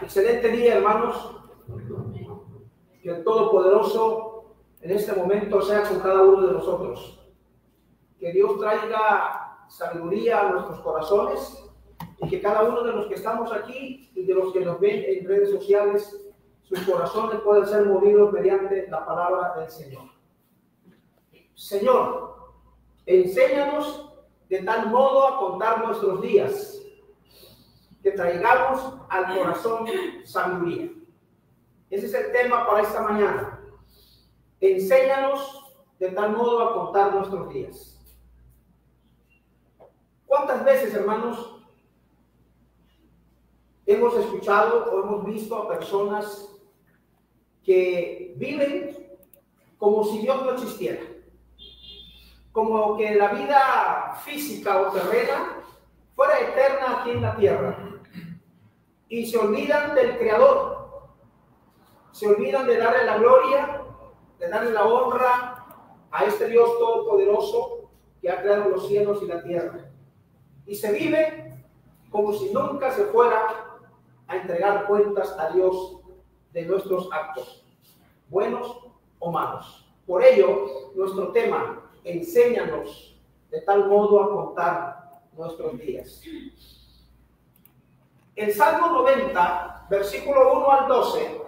Excelente día, hermanos. Que el Todopoderoso en este momento sea con cada uno de nosotros. Que Dios traiga sabiduría a nuestros corazones y que cada uno de los que estamos aquí y de los que nos ven en redes sociales, sus corazones puedan ser movidos mediante la palabra del Señor. Señor, enséñanos de tal modo a contar nuestros días que traigamos al corazón sabiduría. Ese es el tema para esta mañana. Enséñanos de tal modo a contar nuestros días. ¿Cuántas veces, hermanos, hemos escuchado o hemos visto a personas que viven como si Dios no existiera? Como que la vida física o terrena fuera eterna aquí en la tierra. Y se olvidan del Creador. Se olvidan de darle la gloria, de darle la honra a este Dios todopoderoso que ha creado los cielos y la tierra. Y se vive como si nunca se fuera a entregar cuentas a Dios de nuestros actos, buenos o malos. Por ello, nuestro tema, enséñanos de tal modo a contar nuestros días. El Salmo 90, versículo 1 al 12,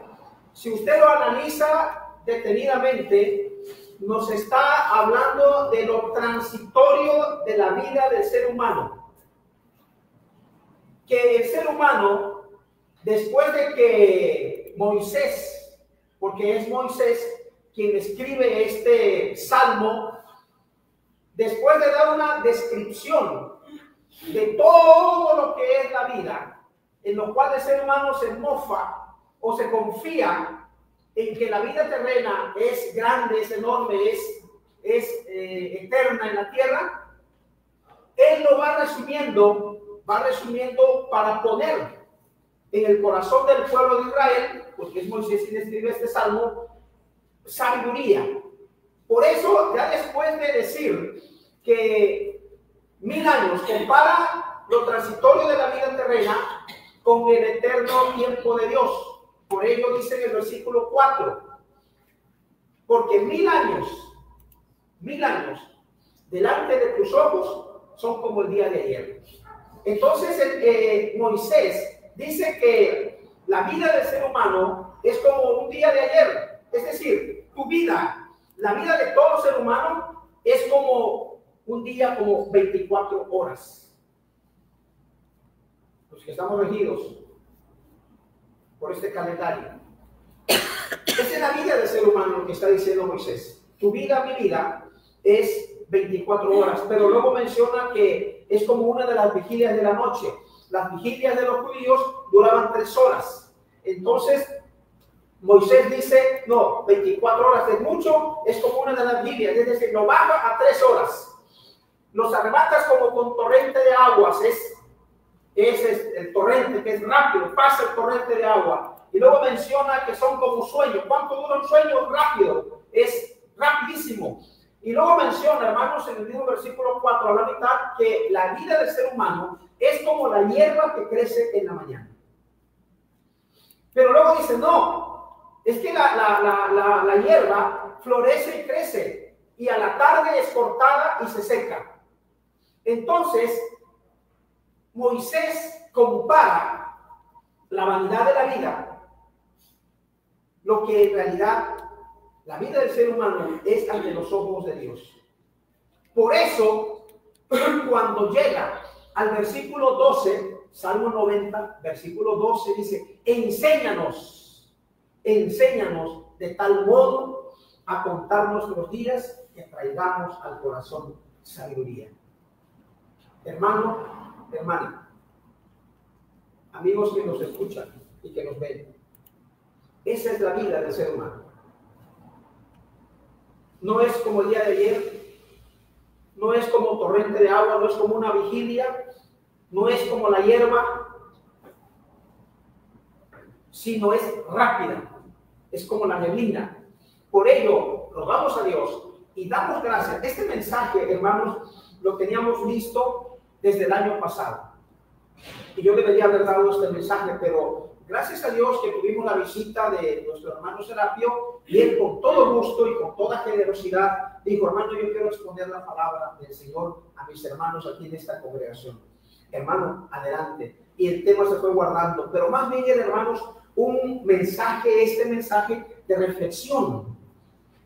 si usted lo analiza detenidamente, nos está hablando de lo transitorio de la vida del ser humano. Que el ser humano, después de que Moisés, porque es Moisés quien escribe este salmo, después de dar una descripción de todo lo que es la vida, en lo cual el ser humano se mofa o se confía en que la vida terrena es grande, es enorme, es eterna en la tierra, él lo va resumiendo para poner en el corazón del pueblo de Israel, porque es Moisés quien escribe este salmo, sabiduría. Por eso, ya después de decir que 1000 años compara lo transitorio de la vida terrena con el eterno tiempo de Dios. Por ello dice en el versículo 4, porque 1000 años delante de tus ojos son como el día de ayer. Entonces Moisés dice que la vida del ser humano es como un día de ayer. Es decir, tu vida, la vida de todo ser humano es como un día, como 24 horas. Los que estamos regidos por este calendario. Esa es la vida del ser humano, lo que está diciendo Moisés. Tu vida, mi vida, es 24 horas, pero luego menciona que es como una de las vigilias de la noche. Las vigilias de los judíos duraban 3 horas. Entonces, Moisés dice, no, 24 horas es mucho, es como una de las vigilias, es decir, lo baja a 3 horas. Los arrebatas como con torrente de aguas, es el torrente que es rápido, pasa el torrente de agua. Y luego menciona que son como sueños. ¿Cuánto dura un sueño? Rápido, es rapidísimo. Y luego menciona, hermanos, en el mismo versículo 4 a la mitad, que la vida del ser humano es como la hierba que crece en la mañana. Pero luego dice, no, es que la hierba florece y crece, y a la tarde es cortada y se seca. Entonces, Moisés compara la vanidad de la vida, lo que en realidad la vida del ser humano es ante los ojos de Dios. Por eso, cuando llega al versículo 12, Salmo 90, versículo 12, dice, enséñanos de tal modo a contar nuestros días que traigamos al corazón sabiduría. Hermano, hermana, amigos que nos escuchan y que nos ven, esa es la vida del ser humano. No es como el día de ayer, no es como torrente de agua, no es como una vigilia, no es como la hierba, sino es rápida, es como la neblina. Por ello, rogamos a Dios y damos gracias. Este mensaje, hermanos, lo teníamos listo desde el año pasado. Y yo debería haber dado este mensaje, pero gracias a Dios que tuvimos la visita de nuestro hermano Serapio, y él con todo gusto y con toda generosidad dijo: hermano, yo quiero exponer la palabra del Señor a mis hermanos aquí en esta congregación. Hermano, adelante. Y el tema se fue guardando, pero más bien, hermanos, un mensaje, este mensaje de reflexión,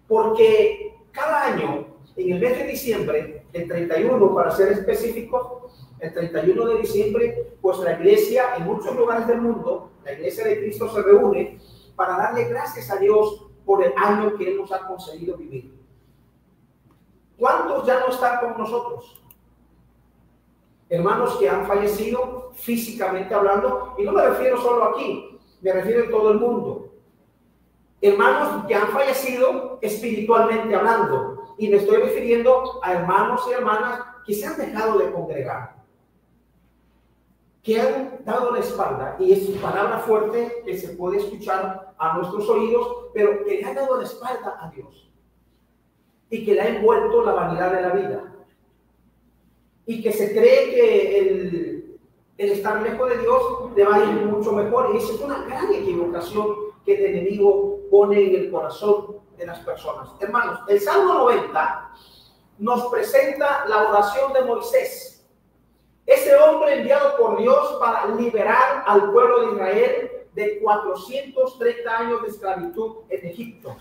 porque cada año, en el mes de diciembre, el 31 para ser específicos, el 31 de diciembre, pues la iglesia en muchos lugares del mundo, la iglesia de Cristo se reúne para darle gracias a Dios por el año que Él nos ha concedido vivir. ¿Cuántos ya no están con nosotros? Hermanos que han fallecido físicamente hablando, y no me refiero solo aquí, me refiero en todo el mundo. Hermanos que han fallecido espiritualmente hablando, y me estoy refiriendo a hermanos y hermanas que se han dejado de congregar, que han dado la espalda, y es palabra fuerte que se puede escuchar a nuestros oídos, pero que le han dado la espalda a Dios y que le ha envuelto la vanidad de la vida, y que se cree que el estar lejos de Dios le va a ir mucho mejor. Y esa es una gran equivocación que el enemigo pone en el corazón de las personas. Hermanos, el Salmo 90 nos presenta la oración de Moisés, ese hombre enviado por Dios para liberar al pueblo de Israel de 430 años de esclavitud en Egipto,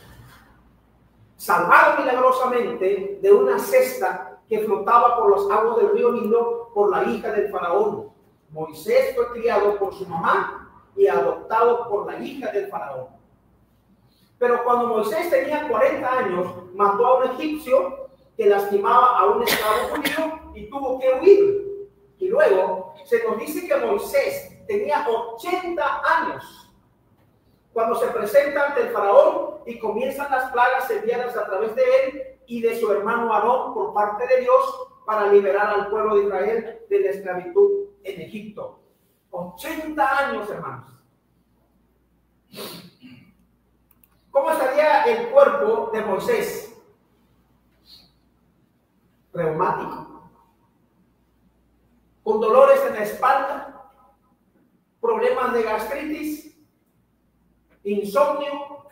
salvado milagrosamente de una cesta que flotaba por las aguas del río Nilo por la hija del faraón. Moisés fue criado por su mamá y adoptado por la hija del faraón. Pero cuando Moisés tenía 40 años, mató a un egipcio que lastimaba a un esclavo judío y tuvo que huir. Y luego se nos dice que Moisés tenía 80 años cuando se presenta ante el faraón y comienzan las plagas enviadas a través de él y de su hermano Aarón por parte de Dios para liberar al pueblo de Israel de la esclavitud en Egipto. 80 años, hermanos. ¿Cómo estaría el cuerpo de Moisés? Reumático, con dolores en la espalda, problemas de gastritis, insomnio.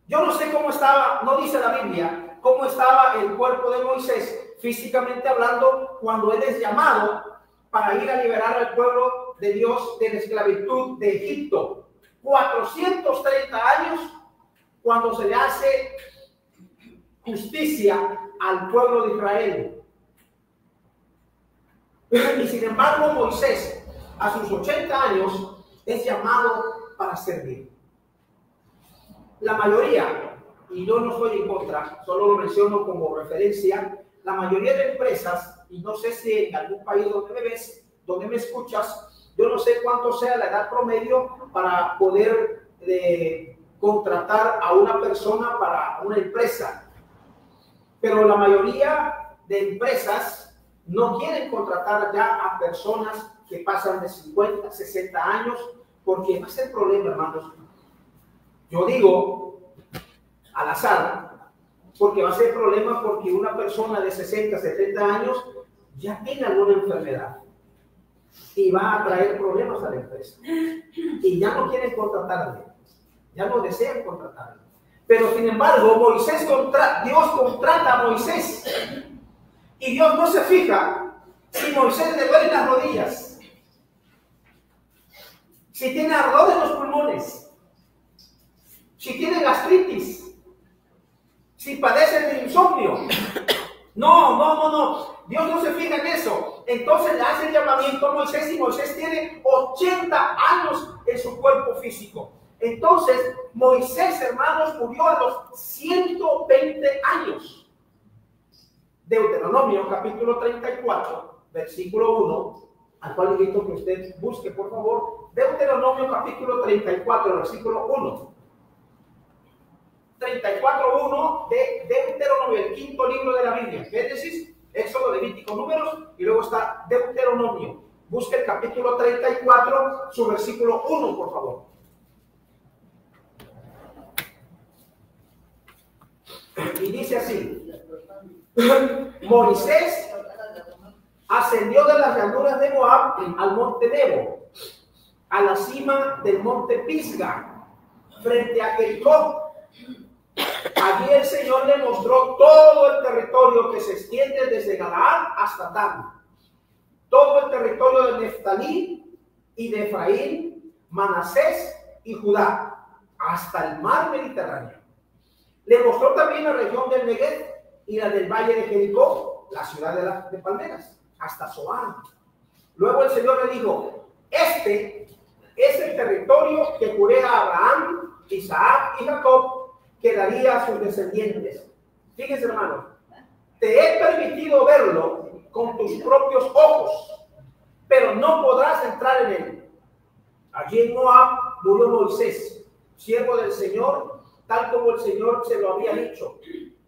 Yo no sé cómo estaba, no dice la Biblia, cómo estaba el cuerpo de Moisés físicamente hablando cuando él es llamado para ir a liberar al pueblo de Dios de la esclavitud de Egipto. 430 años cuando se le hace justicia al pueblo de Israel. Y sin embargo, Moisés, a sus 80 años, es llamado para servir. La mayoría, y yo no estoy en contra, solo lo menciono como referencia, la mayoría de empresas, y no sé si en algún país donde me ves, donde me escuchas, yo no sé cuánto sea la edad promedio para poder contratar a una persona para una empresa. Pero la mayoría de empresas no quieren contratar ya a personas que pasan de 50, 60 años, porque va a ser problema, hermanos. Yo digo al azar, porque va a ser problema porque una persona de 60, 70 años ya tiene alguna enfermedad y va a traer problemas a la empresa. Y ya no quieren contratarle, ya no desean contratarle. Pero sin embargo, Dios contrata a Moisés. Y Dios no se fija si Moisés le duelen las rodillas, si tiene ardor en los pulmones, si tiene gastritis, si padece de insomnio. No. Dios no se fija en eso. Entonces le hace el llamamiento a Moisés y Moisés tiene 80 años en su cuerpo físico. Entonces Moisés, hermanos, murió a los 120 años. Deuteronomio capítulo 34, versículo 1, al cual invito que usted busque, por favor. Deuteronomio capítulo 34, versículo 1. 34:1 de Deuteronomio, el quinto libro de la Biblia. Génesis, Éxodo, Levítico, Números, y luego está Deuteronomio. Busque el capítulo 34, su versículo 1, por favor. Y dice así: Moisés ascendió de las llanuras de Moab al monte Nebo, a la cima del monte Pisga, frente a Jericó. Allí el Señor le mostró todo el territorio que se extiende desde Galaad hasta Dan, todo el territorio de Neftalí y de Efraín, Manasés y Judá, hasta el mar Mediterráneo. Le mostró también la región del Negev y la del valle de Jericó, la ciudad de palmeras, hasta Zoán. Luego el Señor le dijo: este es el territorio que juré a Abraham, Isaac y Jacob que daría a sus descendientes. Fíjense, hermano, te he permitido verlo con tus propios ojos, pero no podrás entrar en él. Allí en Moab murió Moisés, siervo del Señor, tal como el Señor se lo había dicho,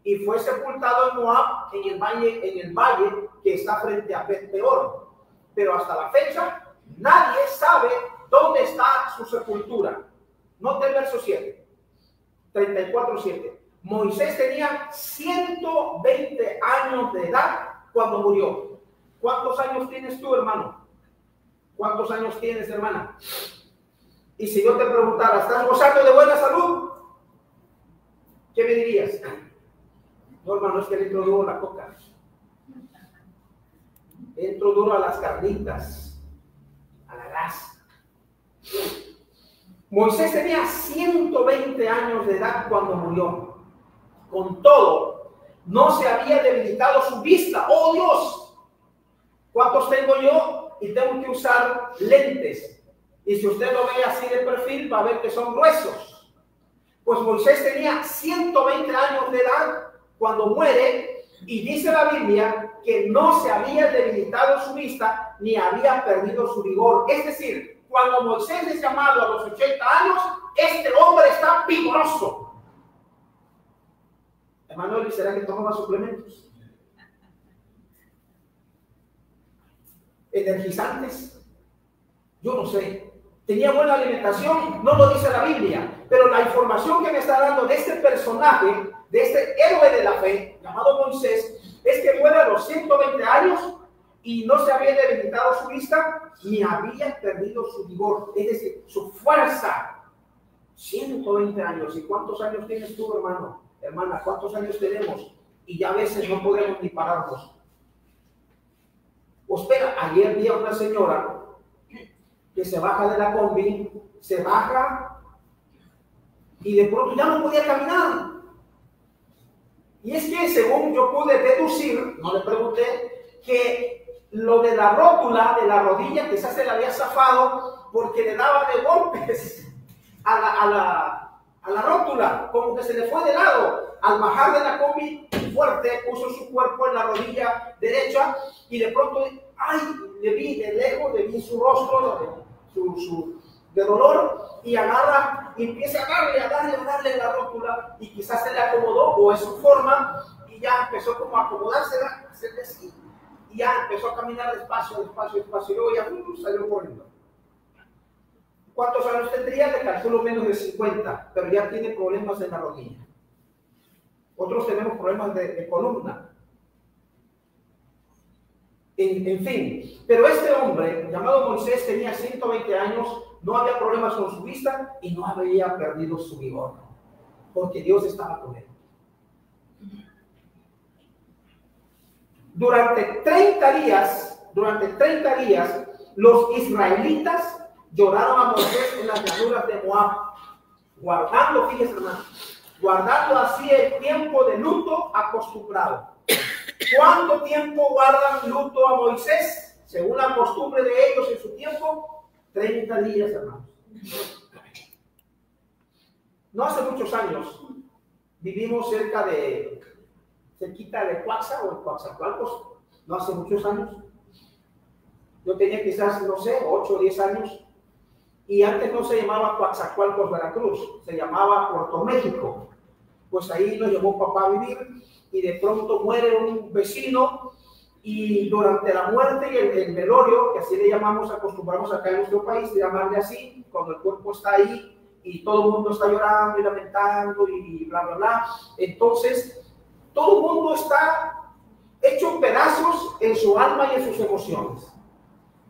y fue sepultado en Moab, en el valle que está frente a Bet-peor. Pero hasta la fecha nadie sabe dónde está su sepultura. Note el verso 7, 34:7. Moisés tenía 120 años de edad cuando murió. ¿Cuántos años tienes tú, hermano? ¿Cuántos años tienes, hermana? Y si yo te preguntara, ¿estás gozando de buena salud? ¿Qué me dirías? No, hermano, es que le entro duro a la coca. Entro duro a las carnitas, a la grasa. Moisés tenía 120 años de edad cuando murió. Con todo, no se había debilitado su vista. ¡Oh, Dios! ¿Cuántos tengo yo? Y tengo que usar lentes. Y si usted lo ve así de perfil, va a ver que son gruesos. Pues Moisés tenía 120 años de edad cuando muere, y dice la Biblia que no se había debilitado su vista ni había perdido su vigor. Es decir, cuando Moisés es llamado a los 80 años, este hombre está vigoroso. Emanuel, ¿será que tomaba suplementos? ¿Energizantes? Yo no sé. ¿Tenía buena alimentación? No lo dice la Biblia. Pero la información que me está dando de este personaje, de este héroe de la fe, llamado Moisés, es que muere a los 120 años y no se había debilitado su vista ni había perdido su vigor, es decir, su fuerza. 120 años. ¿Y cuántos años tienes tú, hermano? Hermana, ¿cuántos años tenemos? Y ya a veces no podemos ni pararnos. O espera, ayer vi a una señora que se baja de la combi, se baja y de pronto ya no podía caminar. Y es que según yo pude deducir, no le pregunté, que lo de la rótula de la rodilla quizás se le había zafado porque le daba de golpes a la rótula, como que se le fue de lado. Al bajar de la combi fuerte, puso su cuerpo en la rodilla derecha y de pronto, ay, le vi de lejos, le vi su rostro de dolor, y agarra y empieza a darle la rótula, y quizás se le acomodó o es su forma, y ya empezó como a acomodársela, hacerle así, y ya empezó a caminar despacio, y luego ya salió corriendo. ¿Cuántos años tendría? Le calculo menos de 50, pero ya tiene problemas en la rodilla. Otros tenemos problemas de columna. En fin, pero este hombre llamado Moisés tenía 120 años, no había problemas con su vista y no había perdido su vigor, porque Dios estaba con él. Durante 30 días, los israelitas lloraron a Moisés en las llanuras de Moab, guardando, fíjese, hermano, guardando así el tiempo de luto acostumbrado. ¿Cuánto tiempo guardan luto a Moisés? Según la costumbre de ellos en su tiempo, 30 días, hermanos. No hace muchos años vivimos cerquita de Coaxá o en Coaxacualcos, no hace muchos años. Yo tenía quizás, no sé, 8 o 10 años, y antes no se llamaba Coaxacualcos, Veracruz, se llamaba Puerto México. Pues ahí nos llevó papá a vivir, y de pronto muere un vecino, y durante la muerte y el velorio, que así le llamamos, acostumbramos acá en nuestro país, de llamarle así, cuando el cuerpo está ahí, y todo el mundo está llorando y lamentando, y bla, bla, bla. Entonces, todo el mundo está hecho pedazos en su alma y en sus emociones.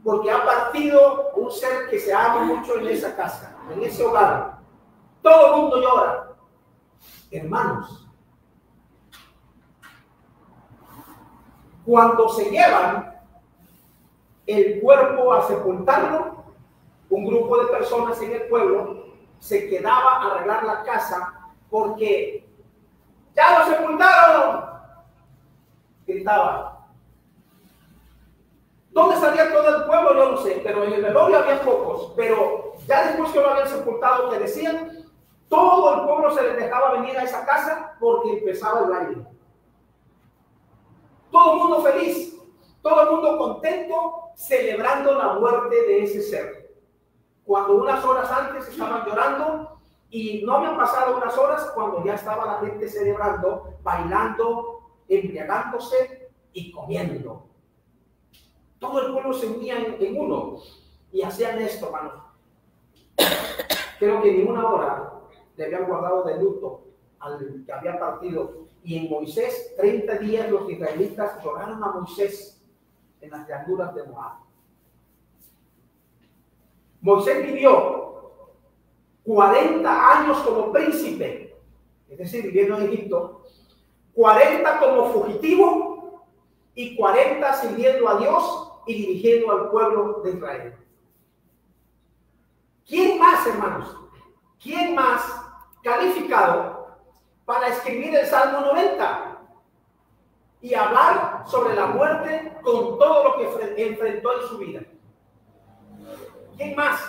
porque ha partido un ser que se ama mucho en esa casa, en ese hogar. Todo el mundo llora. Hermanos, cuando se llevan el cuerpo a sepultarlo, un grupo de personas en el pueblo se quedaba a arreglar la casa porque ¡ya lo sepultaron!, gritaba. ¿Dónde salía todo el pueblo? Yo no sé, pero en el velorio había pocos. Pero ya después que lo habían sepultado, que decían, todo el pueblo se les dejaba venir a esa casa porque empezaba el baile. Todo el mundo feliz, todo el mundo contento, celebrando la muerte de ese ser. Cuando unas horas antes estaban llorando y no habían pasado unas horas cuando ya estaba la gente celebrando, bailando, embriagándose y comiendo. Todo el pueblo se unía en uno y hacían esto, hermanos. Creo que ni una hora le habían guardado de luto al que había partido. Y en Moisés, 30 días los israelitas lloraron a Moisés en las llanuras de Moab. Moisés vivió 40 años como príncipe, es decir, viviendo en Egipto, 40 como fugitivo y 40 sirviendo a Dios y dirigiendo al pueblo de Israel. ¿Quién más, hermanos? ¿Quién más calificado para escribir el Salmo 90 y hablar sobre la muerte con todo lo que enfrentó en su vida? ¿Quién más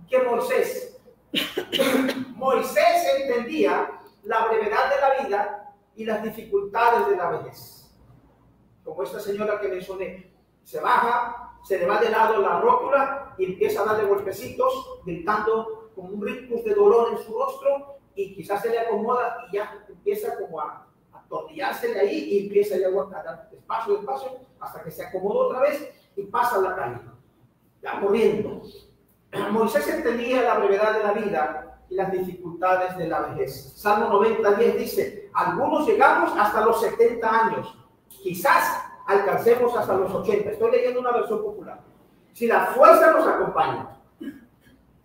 que Moisés? Moisés entendía la brevedad de la vida y las dificultades de la vejez. Como esta señora que mencioné, se baja, se le va de lado la rótula y empieza a darle golpecitos, gritando con un rictus de dolor en su rostro, y quizás se le acomoda y ya empieza como a atornillarse de ahí y empieza ya a dar despacio hasta que se acomoda otra vez y pasa la calle, ya corriendo. Moisés entendía la brevedad de la vida y las dificultades de la vejez. Salmo 90:10 dice, algunos llegamos hasta los 70 años, quizás alcancemos hasta los 80. Estoy leyendo una versión popular. Si la fuerza nos acompaña,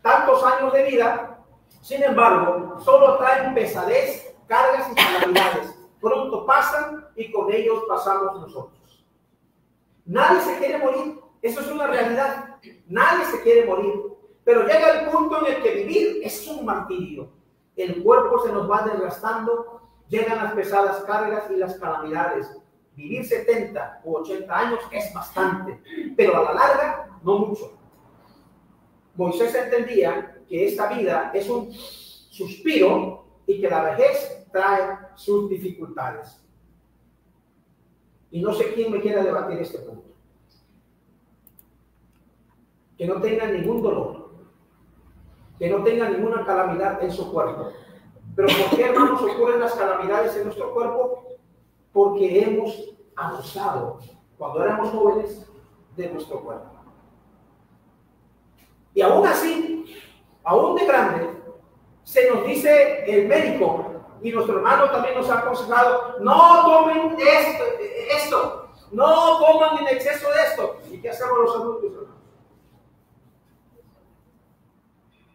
tantos años de vida, sin embargo, solo traen pesadez, cargas y calamidades. Pronto pasan y con ellos pasamos nosotros. Nadie se quiere morir. Eso es una realidad. Nadie se quiere morir. Pero llega el punto en el que vivir es un martirio. El cuerpo se nos va desgastando, llegan las pesadas cargas y las calamidades. Vivir 70 u 80 años es bastante, pero a la larga no mucho. Moisés entendía que esta vida es un suspiro y que la vejez trae sus dificultades. Y no sé quién me quiera debatir este punto. Que no tenga ningún dolor, que no tenga ninguna calamidad en su cuerpo. Pero ¿por qué, hermanos, ocurren las calamidades en nuestro cuerpo? Porque hemos abusado cuando éramos jóvenes de nuestro cuerpo. Y aún así, aún de grande, se nos dice el médico, y nuestro hermano también nos ha aconsejado, no tomen esto, no coman en exceso de esto. ¿Y qué hacemos los adultos, hermanos?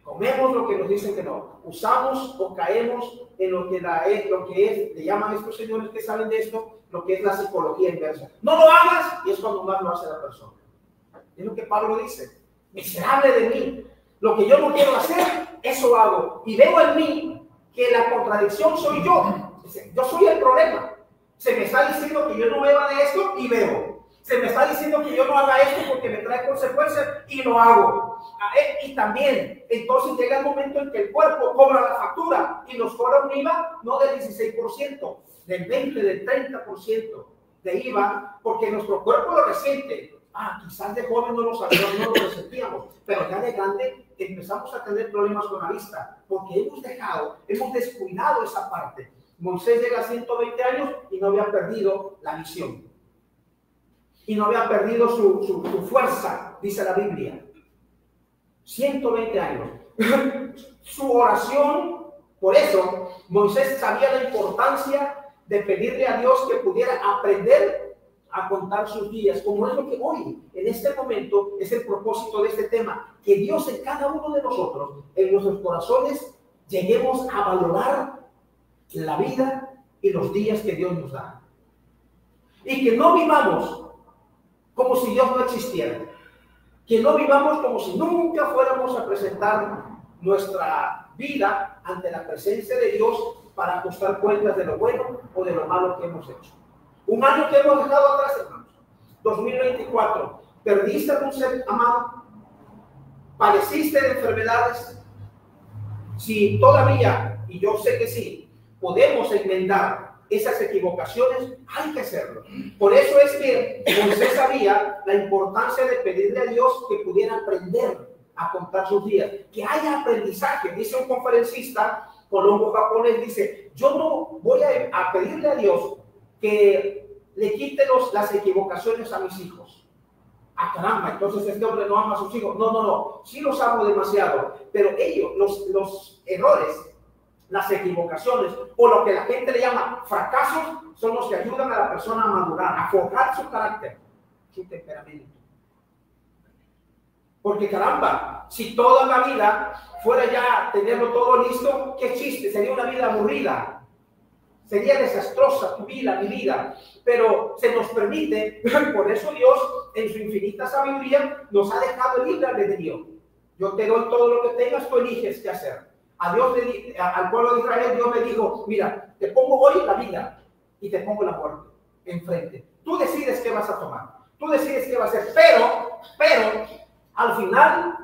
Comemos lo que nos dicen que no. Usamos o caemos en lo que es, le llaman estos señores que saben de esto, lo que es la psicología inversa. No lo hagas, y es cuando más lo hace la persona. Es lo que Pablo dice. Miserable de mí. Lo que yo no quiero hacer, eso hago. Y veo en mí que la contradicción soy yo. Yo soy el problema. Se me está diciendo que yo no beba de esto y bebo. Se me está diciendo que yo no haga esto porque me trae consecuencias y lo hago. Y también, entonces llega el momento en que el cuerpo cobra la factura y nos cobra un IVA no del 16%, del 20%, del 30% de IVA, porque nuestro cuerpo lo resiente. Quizás de joven no lo sabíamos, no lo resentíamos, pero ya de grande empezamos a tener problemas con la vista, porque hemos descuidado esa parte. Moisés llega a 120 años y no había perdido la visión. Y no había perdido su fuerza, dice la Biblia. 120 años. Su oración, por eso, Moisés sabía la importancia de pedirle a Dios que pudiera aprender a contar sus días, como es lo que hoy, en este momento, es el propósito de este tema, que Dios en cada uno de nosotros, en nuestros corazones, lleguemos a valorar la vida y los días que Dios nos da. Y que no vivamos como si Dios no existiera. Que no vivamos como si nunca fuéramos a presentar nuestra vida ante la presencia de Dios para ajustar cuentas de lo bueno o de lo malo que hemos hecho. Un año que hemos dejado atrás, hermanos. 2024. ¿Perdiste a un ser amado? ¿Padeciste de enfermedades? Si todavía, y yo sé que sí, podemos enmendar esas equivocaciones, hay que hacerlo. Por eso es que Moisés sabía la importancia de pedirle a Dios que pudiera aprender a contar sus días, que haya aprendizaje. Dice un conferencista colombo japonés, dice, yo no voy a pedirle a Dios que le quite las equivocaciones a mis hijos. Ah, caramba, entonces este hombre no ama a sus hijos. No, sí los amo demasiado, pero ellos, los errores, las equivocaciones o lo que la gente le llama fracasos son los que ayudan a la persona a madurar, a forjar su carácter, su temperamento. Porque caramba, si toda la vida fuera ya tenerlo todo listo, ¿qué chiste? Sería una vida aburrida, sería desastrosa tu vida, mi vida. Pero se nos permite, por eso Dios en su infinita sabiduría nos ha dejado libre albedrío. Yo te doy todo lo que tengas, tú eliges qué hacer. A Dios al pueblo de Israel Dios le dijo, mira, te pongo hoy la vida y te pongo la muerte enfrente. Tú decides qué vas a tomar, tú decides qué vas a hacer, pero al final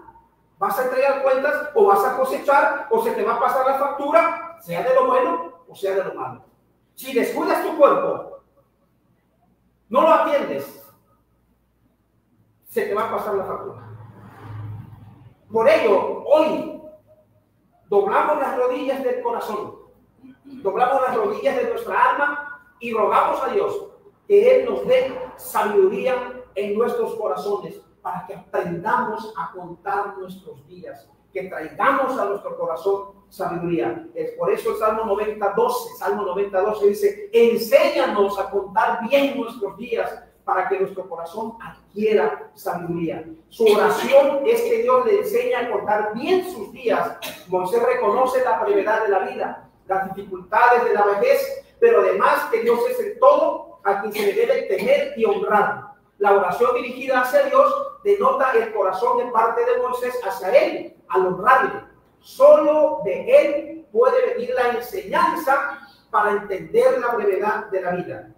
vas a entregar cuentas o vas a cosechar o se te va a pasar la factura, sea de lo bueno o sea de lo malo. Si descuidas tu cuerpo, no lo atiendes, se te va a pasar la factura. Por ello, hoy doblamos las rodillas del corazón, doblamos las rodillas de nuestra alma y rogamos a Dios que Él nos dé sabiduría en nuestros corazones para que aprendamos a contar nuestros días, que traigamos a nuestro corazón sabiduría. Es por eso el Salmo 90:12 dice, enséñanos a contar bien nuestros días para que nuestro corazón adquiera sabiduría. Su oración es que Dios le enseñe a contar bien sus días. Moisés reconoce la brevedad de la vida, las dificultades de la vejez, pero además que Dios es el todo a quien se le debe temer y honrar. La oración dirigida hacia Dios denota el corazón de parte de Moisés hacia Él, al honrarle. Solo de Él puede venir la enseñanza para entender la brevedad de la vida.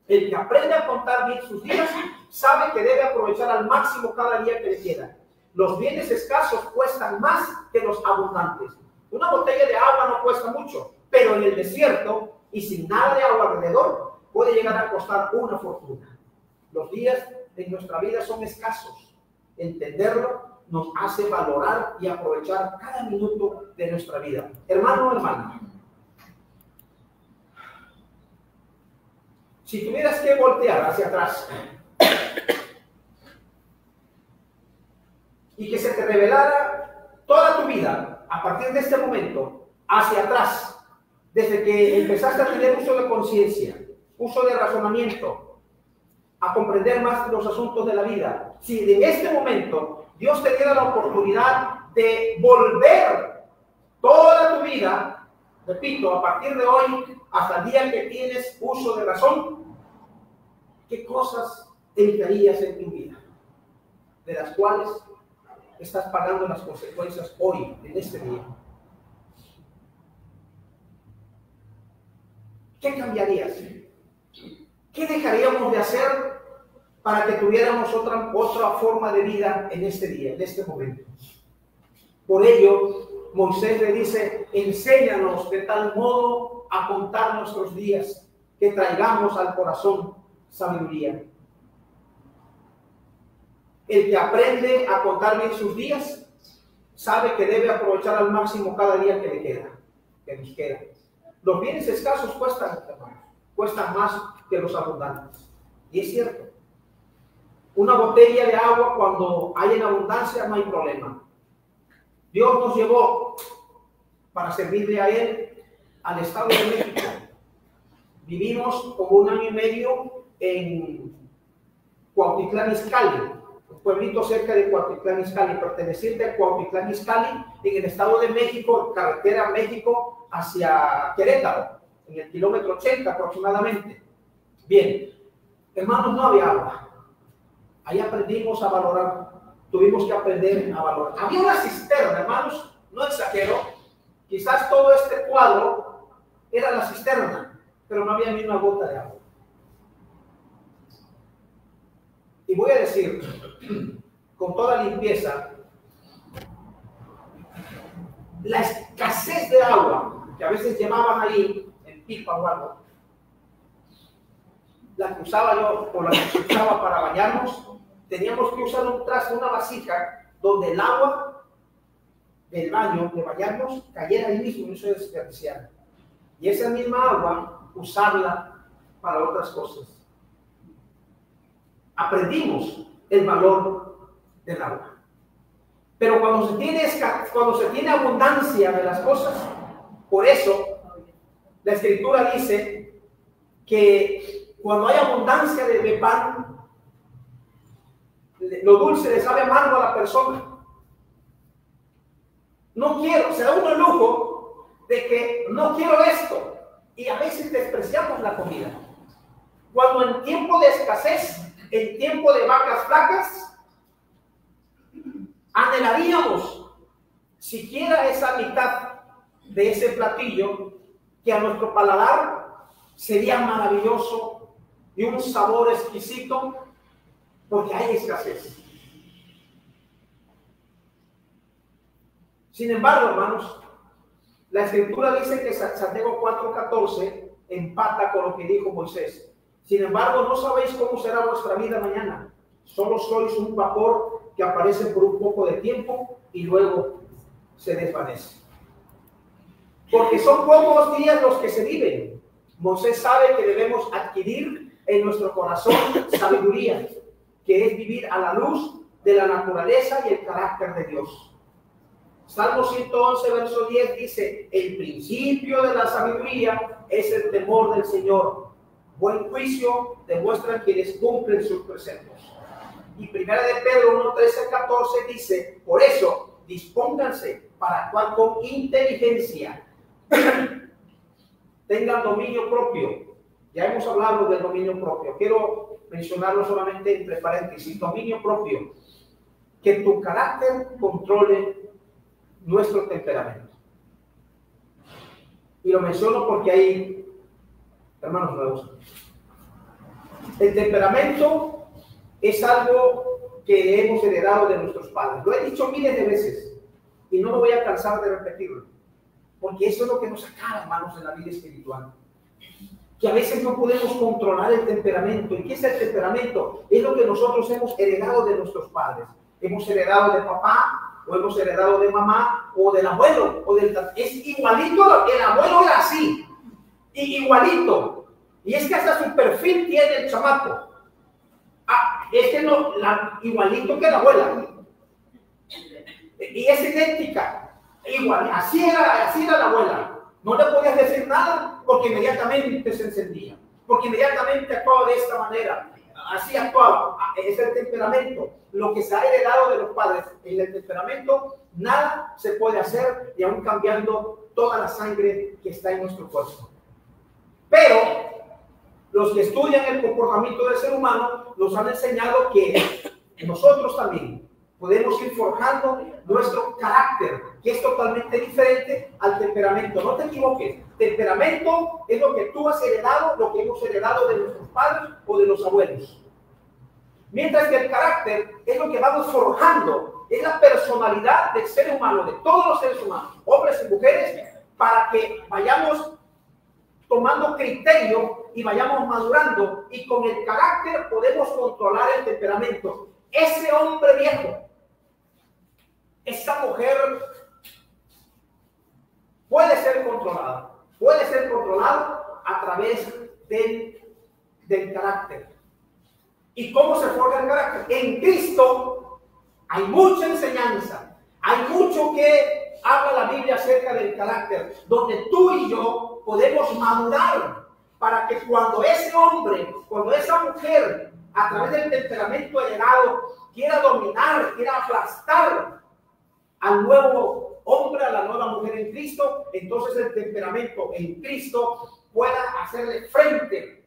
El que aprende a contar bien sus días sabe que debe aprovechar al máximo cada día que le queda. Los bienes escasos cuestan más que los abundantes. Una botella de agua no cuesta mucho, pero en el desierto y sin nada de agua alrededor puede llegar a costar una fortuna. Los días en nuestra vida son escasos. Entenderlo nos hace valorar y aprovechar cada minuto de nuestra vida. Hermano o hermana, si tuvieras que voltear hacia atrás y que se te revelara toda tu vida a partir de este momento hacia atrás, desde que empezaste a tener uso de conciencia, uso de razonamiento, a comprender más los asuntos de la vida, si en este momento Dios te diera la oportunidad de volver toda tu vida, repito, a partir de hoy hasta el día que tienes uso de razón, ¿qué cosas evitarías en tu vida? De las cuales estás pagando las consecuencias hoy, en este día. ¿Qué cambiarías? ¿Qué dejaríamos de hacer para que tuviéramos otra forma de vida en este día, en este momento? Por ello, Moisés le dice, enséñanos de tal modo a contar nuestros días, que traigamos al corazón sabiduría. El que aprende a contar bien sus días, sabe que debe aprovechar al máximo cada día que le queda, que nos queda. Los bienes escasos cuestan más que los abundantes. Y es cierto. Una botella de agua cuando hay en abundancia no hay problema. Dios nos llevó para servirle a Él al Estado de México. Vivimos como 1 año y medio en Cuautitlán Izcalli, un pueblito cerca de Cuautitlán Izcalli, perteneciente a Cuautitlán Izcalli, en el Estado de México, carretera México hacia Querétaro, en el kilómetro 80 aproximadamente. Bien, hermanos, no había agua. Ahí aprendimos a valorar, tuvimos que aprender a valorar. Había una cisterna, hermanos, no exagero, quizás todo este cuadro era la cisterna, pero no había ni una gota de agua. Y voy a decir, con toda limpieza, la escasez de agua que a veces llevaban ahí en pipa o algo, la que usaba yo o la que usaba para bañarnos, teníamos que usar un traste, una vasija, donde el agua del baño, de bañarnos, cayera ahí mismo, no se desperdiciara. Y esa misma agua, usarla para otras cosas. Aprendimos el valor del agua. Pero cuando se tiene abundancia de las cosas, por eso la Escritura dice que cuando hay abundancia de pan, lo dulce le sabe amargo a la persona. No quiero, se da uno el lujo de que no quiero esto, y a veces despreciamos la comida. Cuando en tiempo de escasez, en tiempo de vacas flacas, anhelaríamos siquiera esa mitad de ese platillo que a nuestro paladar sería maravilloso y un sabor exquisito, porque hay escasez. Sin embargo, hermanos, la Escritura dice que Santiago 4:14 empata con lo que dijo Moisés. Sin embargo, no sabéis cómo será vuestra vida mañana. Solo sois un vapor que aparece por un poco de tiempo y luego se desvanece. Porque son pocos días los que se viven. Moisés sabe que debemos adquirir en nuestro corazón sabiduría, que es vivir a la luz de la naturaleza y el carácter de Dios. Salmo 111, verso 10 dice: el principio de la sabiduría es el temor del Señor. Buen juicio demuestran quienes cumplen sus preceptos. Y primera de Pedro 1, 13, 14 dice: por eso, dispónganse para actuar con inteligencia. Tengan dominio propio. Ya hemos hablado del dominio propio. Quiero mencionarlo solamente entre paréntesis. Dominio propio. Que tu carácter controle nuestro temperamento. Y lo menciono porque hay hermanos nuevos. El temperamento es algo que hemos heredado de nuestros padres. Lo he dicho miles de veces y no me voy a cansar de repetirlo, porque eso es lo que nos acaba, hermanos, en la vida espiritual. Que a veces no podemos controlar el temperamento. ¿Y qué es el temperamento? Es lo que nosotros hemos heredado de nuestros padres. Hemos heredado de papá, o hemos heredado de mamá, o del abuelo, o del... Es igualito, el abuelo era así, y igualito. Y es que hasta su perfil tiene el chamaco. Es que no, igualito que la abuela. Y es idéntica. Igual, así era la abuela. No le podías decir nada porque inmediatamente se encendía. Porque inmediatamente actuaba de esta manera. Así actuaba. Es el temperamento. Lo que se ha heredado de los padres. En el temperamento nada se puede hacer, y aún cambiando toda la sangre que está en nuestro cuerpo. Pero los que estudian el comportamiento del ser humano nos han enseñado que nosotros también podemos ir forjando nuestro carácter, que es totalmente diferente al temperamento. No te equivoques. Temperamento es lo que tú has heredado, lo que hemos heredado de nuestros padres o de los abuelos. Mientras que el carácter es lo que vamos forjando, es la personalidad del ser humano, de todos los seres humanos, hombres y mujeres, para que vayamos tomando criterio y vayamos madurando, y con el carácter podemos controlar el temperamento. Ese hombre viejo, esa mujer puede ser controlada a través del carácter. ¿Y cómo se forja el carácter? En Cristo hay mucha enseñanza, hay mucho que habla la Biblia acerca del carácter, donde tú y yo podemos madurar para que cuando ese hombre, cuando esa mujer a través del temperamento heredado, quiera dominar, quiera aplastar al nuevo hombre, a la nueva mujer en Cristo, entonces el temperamento en Cristo pueda hacerle frente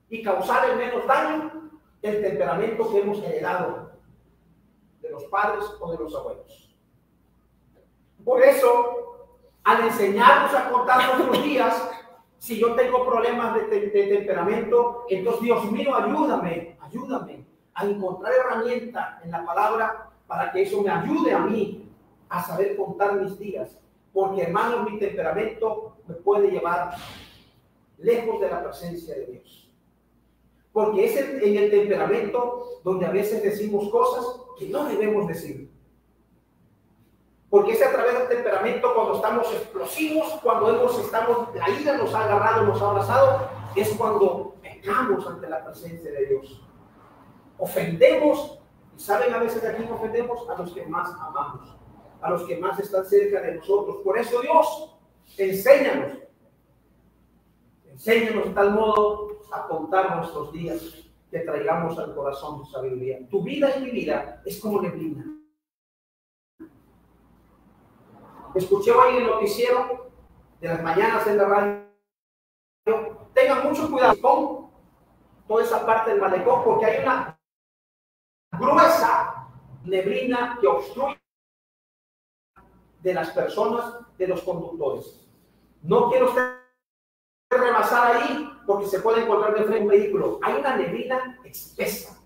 y causar el menos daño el temperamento que hemos heredado de los padres o de los abuelos. Por eso, al enseñarnos a contar nuestros días, si yo tengo problemas de temperamento, entonces Dios mío, ayúdame a encontrar herramienta en la palabra para que eso me ayude a mí a saber contar mis días. Porque, hermanos, mi temperamento me puede llevar lejos de la presencia de Dios. Porque es en el temperamento donde a veces decimos cosas que no debemos decir. Porque es a través del temperamento cuando estamos explosivos, cuando la ira nos ha agarrado, nos ha abrazado, es cuando pecamos ante la presencia de Dios. Ofendemos, y saben a veces a quién ofendemos, a los que más amamos, a los que más están cerca de nosotros. Por eso Dios, enséñanos de tal modo a contar nuestros días, que traigamos al corazón tu sabiduría. Tu vida y mi vida es como neblina. Escuché hoy en el noticiero de las mañanas en la radio. Tengan mucho cuidado con toda esa parte del malecón, porque hay una gruesa neblina que obstruye de las personas, de los conductores. No quiero usted rebasar ahí porque se puede encontrar de frente un vehículo. Hay una neblina espesa.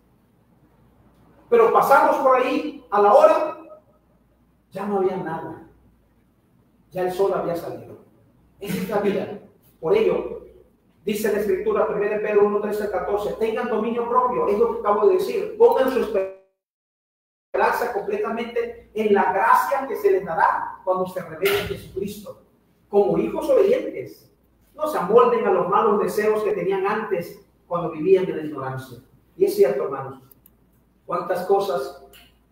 Pero pasamos por ahí a la hora, ya no había nada. Ya el sol había salido. Esa es la vida. Por ello, dice la Escritura, 1 Pedro 1, 13 al 14, tengan dominio propio, es lo que acabo de decir. Pongan su esperanza completamente en la gracia que se les dará cuando se revele en Jesucristo. Como hijos obedientes, no se amolden a los malos deseos que tenían antes cuando vivían en la ignorancia. Y es cierto, hermanos, cuántas cosas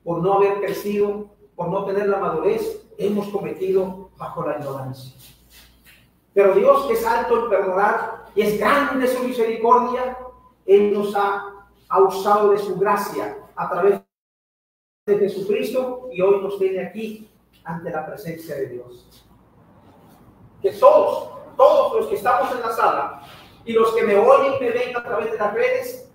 por no haber crecido, por no tener la madurez, hemos cometido bajo la ignorancia. Pero Dios, que es alto en perdonar y es grande su misericordia, Él nos ha usado de su gracia a través de Jesucristo y hoy nos tiene aquí ante la presencia de Dios. Que todos los que estamos en la sala y los que me oyen y me ven a través de las redes,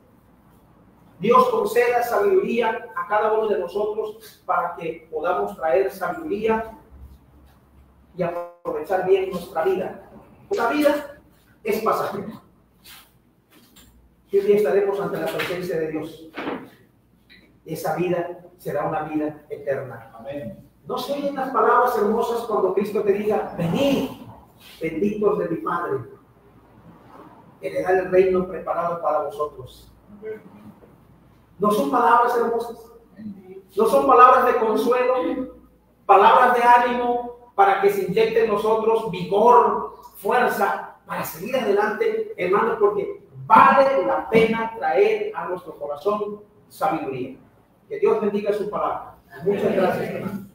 Dios conceda sabiduría a cada uno de nosotros para que podamos traer sabiduría y aprovechar bien nuestra vida. La vida es pasajera. Y un día estaremos ante la presencia de Dios. Esa vida será una vida eterna. Amén. ¿No se oyen las palabras hermosas cuando Cristo te diga, venid, benditos de mi Padre, heredad el reino preparado para vosotros? ¿No son palabras hermosas? ¿No son palabras de consuelo? Palabras de ánimo para que se inyecte en nosotros vigor, fuerza, para seguir adelante, hermanos, porque vale la pena traer a nuestro corazón sabiduría. Que Dios bendiga su palabra. Muchas gracias, hermanos.